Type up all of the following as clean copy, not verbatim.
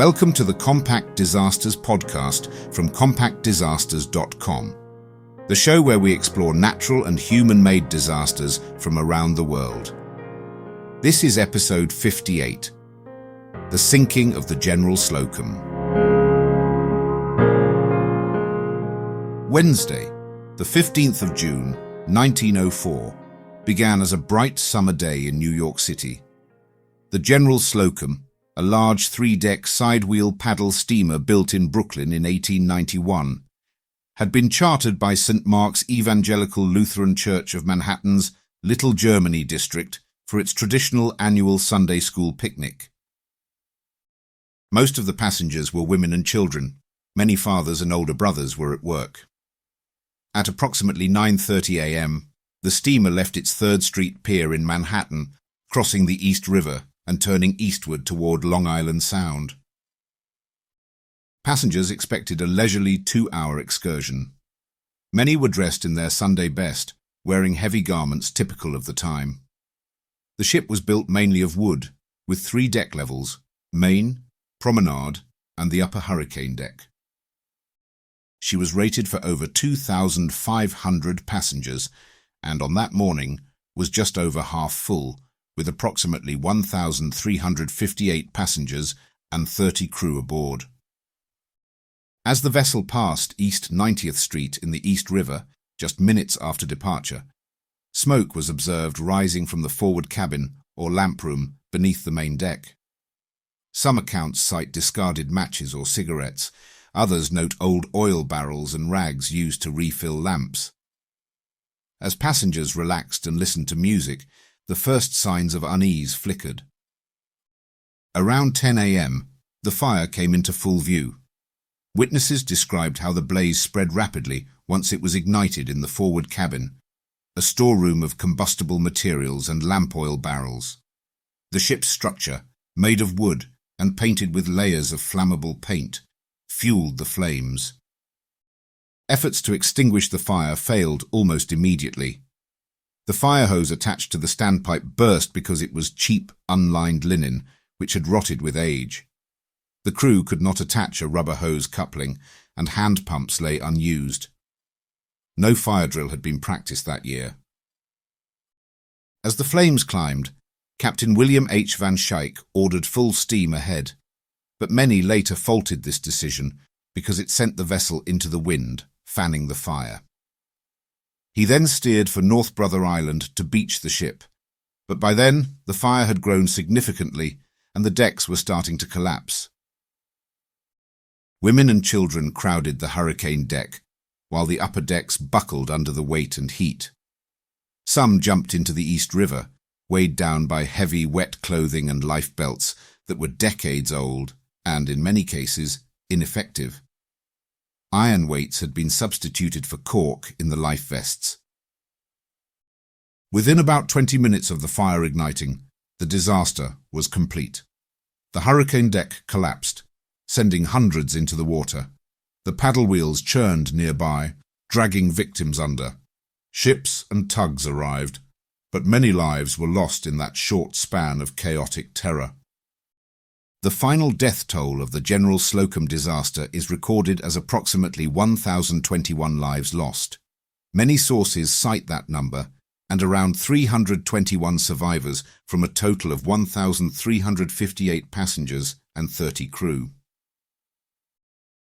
Welcome to the Compact Disasters podcast from compactdisasters.com, the show where we explore natural and human-made disasters from around the world. This is episode 58, The Sinking of the General Slocum. Wednesday, the 15th of June, 1904, began as a bright summer day in New York City. The General Slocum, a large three-deck side-wheel paddle steamer built in Brooklyn in 1891, had been chartered by St. Mark's Evangelical Lutheran Church of Manhattan's Little Germany district for its traditional annual Sunday school picnic. Most of the passengers were women and children. Many fathers and older brothers were at work. At approximately 9:30 a.m., the steamer left its 3rd Street pier in Manhattan, crossing the East River and turning eastward toward Long Island Sound. Passengers expected a leisurely 2-hour excursion. Many were dressed in their Sunday best, wearing heavy garments typical of the time. The ship was built mainly of wood, with 3 deck levels: main, promenade, and the upper hurricane deck. She was rated for over 2,500 passengers, and on that morning was just over half full, with approximately 1,358 passengers and 30 crew aboard. As the vessel passed East 90th Street in the East River, just minutes after departure, smoke was observed rising from the forward cabin or lamp room beneath the main deck. Some accounts cite discarded matches or cigarettes, others note old oil barrels and rags used to refill lamps. As passengers relaxed and listened to music, the first signs of unease flickered. Around 10 a.m., the fire came into full view. Witnesses described how the blaze spread rapidly once it was ignited in the forward cabin, a storeroom of combustible materials and lamp oil barrels. The ship's structure, made of wood and painted with layers of flammable paint, fueled the flames. Efforts to extinguish the fire failed almost immediately. The fire hose attached to the standpipe burst because it was cheap, unlined linen, which had rotted with age. The crew could not attach a rubber hose coupling, and hand pumps lay unused. No fire drill had been practiced that year. As the flames climbed, Captain William H. Van Schaik ordered full steam ahead, but many later faulted this decision because it sent the vessel into the wind, fanning the fire. He then steered for North Brother Island to beach the ship, but by then the fire had grown significantly and the decks were starting to collapse. Women and children crowded the hurricane deck, while the upper decks buckled under the weight and heat. Some jumped into the East River, weighed down by heavy wet clothing and life belts that were decades old and, in many cases, ineffective. Iron weights had been substituted for cork in the life vests. Within about 20 minutes of the fire igniting, the disaster was complete. The hurricane deck collapsed, sending hundreds into the water. The paddle wheels churned nearby, dragging victims under. Ships and tugs arrived, but many lives were lost in that short span of chaotic terror. The final death toll of the General Slocum disaster is recorded as approximately 1,021 lives lost. Many sources cite that number, and around 321 survivors from a total of 1,358 passengers and 30 crew.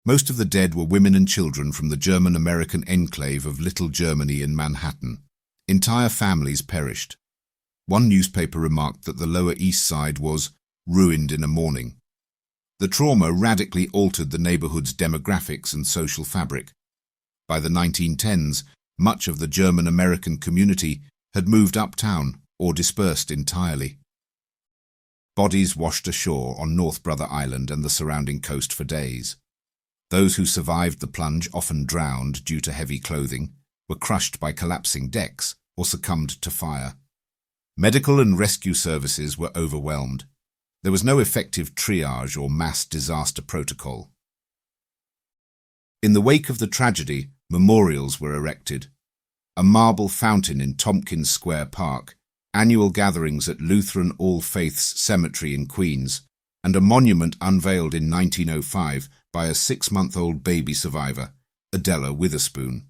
Most of the dead were women and children from the German-American enclave of Little Germany in Manhattan. Entire families perished. One newspaper remarked that the Lower East Side was ruined in a morning. The trauma radically altered the neighborhood's demographics and social fabric. By the 1910s, much of the German-American community had moved uptown or dispersed entirely. Bodies washed ashore on North Brother Island and the surrounding coast for days. Those who survived the plunge, often drowned due to heavy clothing, were crushed by collapsing decks or succumbed to fire. Medical and rescue services were overwhelmed. There was no effective triage or mass disaster protocol. In the wake of the tragedy, memorials were erected. A marble fountain in Tompkins Square Park, annual gatherings at Lutheran All Faiths Cemetery in Queens, and a monument unveiled in 1905 by a 6-month-old baby survivor, Adela Witherspoon.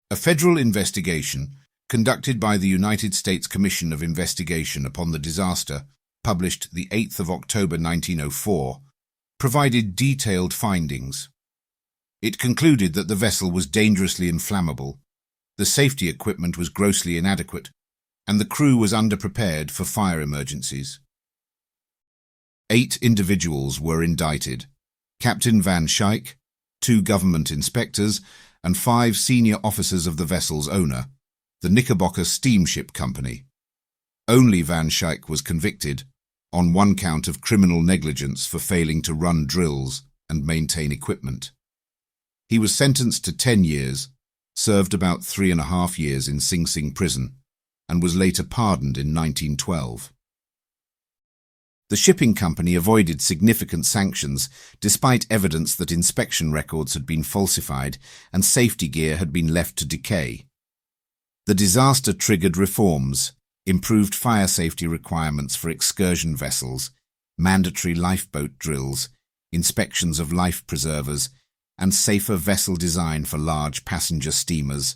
A federal investigation, conducted by the United States Commission of Investigation upon the disaster, published the 8th of October 1904, provided detailed findings. It concluded that the vessel was dangerously inflammable, the safety equipment was grossly inadequate, and the crew was underprepared for fire emergencies. 8 individuals were indicted: Captain Van Schaik, 2 government inspectors, and 5 senior officers of the vessel's owner, the Knickerbocker Steamship Company. Only Van Schaik was convicted, on 1 count of criminal negligence for failing to run drills and maintain equipment. He was sentenced to 10 years, served about 3.5 years in Sing Sing prison, and was later pardoned in 1912. The shipping company avoided significant sanctions despite evidence that inspection records had been falsified and safety gear had been left to decay. The disaster triggered reforms, improved fire safety requirements for excursion vessels, mandatory lifeboat drills, inspections of life preservers, and safer vessel design for large passenger steamers.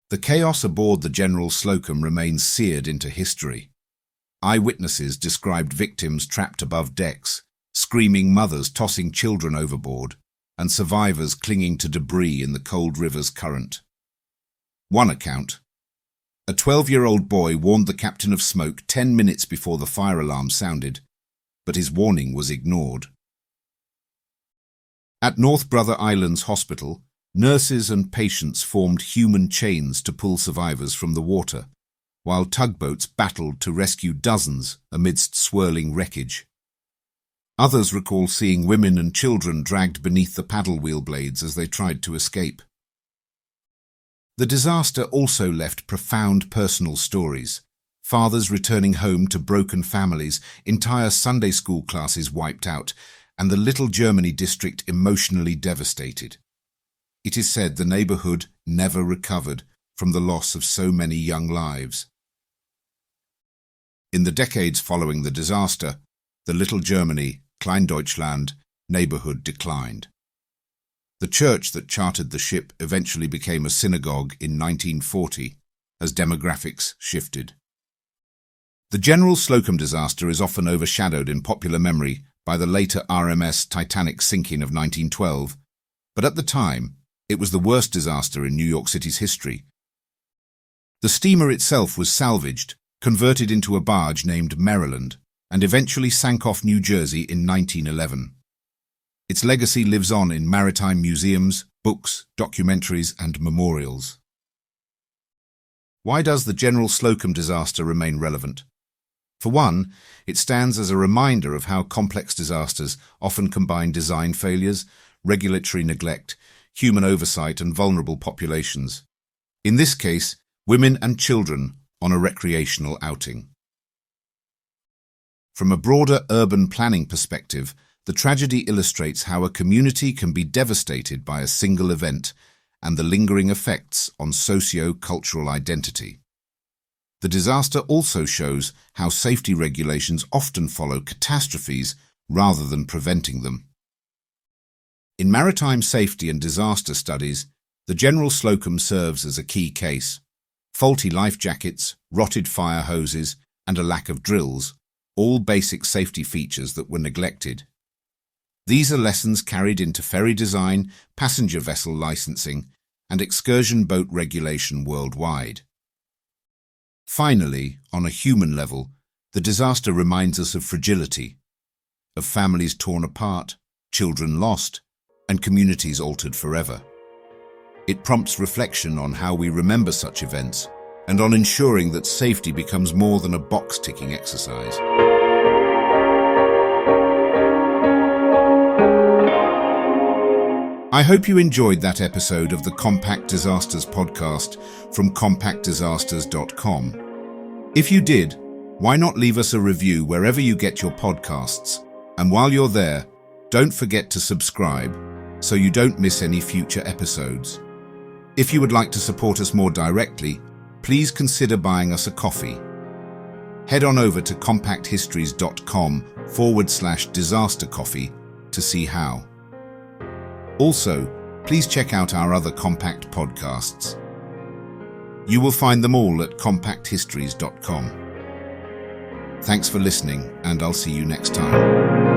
The chaos aboard the General Slocum remains seared into history. Eyewitnesses described victims trapped above decks, screaming mothers tossing children overboard, and survivors clinging to debris in the cold river's current. One account: a 12-year-old boy warned the captain of smoke 10 minutes before the fire alarm sounded, but his warning was ignored. At North Brother Island's hospital, nurses and patients formed human chains to pull survivors from the water, while tugboats battled to rescue dozens amidst swirling wreckage. Others recall seeing women and children dragged beneath the paddle wheel blades as they tried to escape. The disaster also left profound personal stories: fathers returning home to broken families, entire Sunday school classes wiped out, and the Little Germany district emotionally devastated. It is said the neighborhood never recovered from the loss of so many young lives. In the decades following the disaster, the Little Germany, Kleindeutschland, neighborhood declined. The church that chartered the ship eventually became a synagogue in 1940 as demographics shifted. The General Slocum disaster is often overshadowed in popular memory by the later RMS Titanic sinking of 1912, but at the time, it was the worst disaster in New York City's history. The steamer itself was salvaged, converted into a barge named Maryland, and eventually sank off New Jersey in 1911. Its legacy lives on in maritime museums, books, documentaries, and memorials. Why does the General Slocum disaster remain relevant? For one, it stands as a reminder of how complex disasters often combine design failures, regulatory neglect, human oversight, and vulnerable populations. In this case, women and children on a recreational outing. From a broader urban planning perspective, the tragedy illustrates how a community can be devastated by a single event and the lingering effects on socio-cultural identity. The disaster also shows how safety regulations often follow catastrophes rather than preventing them. In maritime safety and disaster studies, the General Slocum serves as a key case. Faulty life jackets, rotted fire hoses, and a lack of drills, all basic safety features that were neglected. These are lessons carried into ferry design, passenger vessel licensing, and excursion boat regulation worldwide. Finally, on a human level, the disaster reminds us of fragility, of families torn apart, children lost, and communities altered forever. It prompts reflection on how we remember such events and on ensuring that safety becomes more than a box-ticking exercise. I hope you enjoyed that episode of the Compact Disasters podcast from compactdisasters.com. If you did, why not leave us a review wherever you get your podcasts? And while you're there, don't forget to subscribe so you don't miss any future episodes. If you would like to support us more directly, please consider buying us a coffee. Head on over to compacthistories.com/disaster coffee to see how. Also, please check out our other Compact podcasts. You will find them all at compacthistories.com. Thanks for listening, and I'll see you next time.